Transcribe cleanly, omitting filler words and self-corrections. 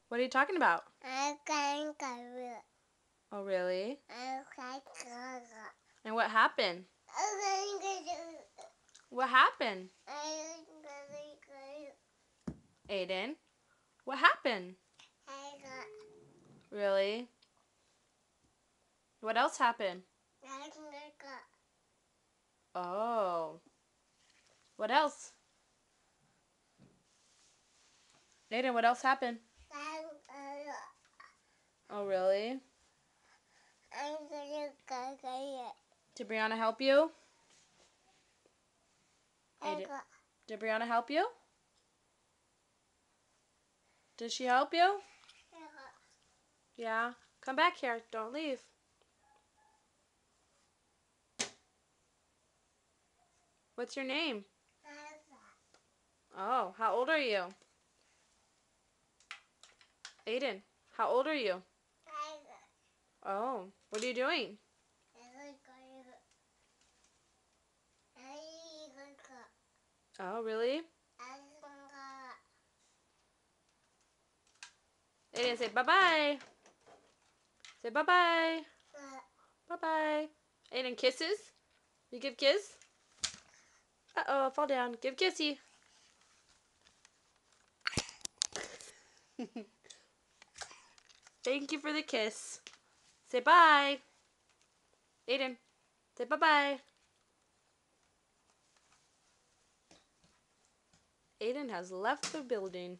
What are you talking about? I can't go. Oh, really? I can't go. And what happened? I can't go. What happened? I can't go. Aiden, what happened? I got. Really? What else happened? I can't go. Oh. What else? Aiden, what else happened? Oh, really? I'm gonna go. Did Brianna help you? I Aiden, got. did Brianna help you? Did she help you? Yeah. Come back here. Don't leave. What's your name? Oh, how old are you? Aiden, how old are you? Oh, what are you doing? Oh, really? Aiden, say bye-bye. Say bye-bye. Bye-bye. Aiden, kisses? You give kiss? Uh-oh, fall down. Give kissy. Thank you for the kiss. Say bye. Aiden, say bye-bye. Aiden has left the building.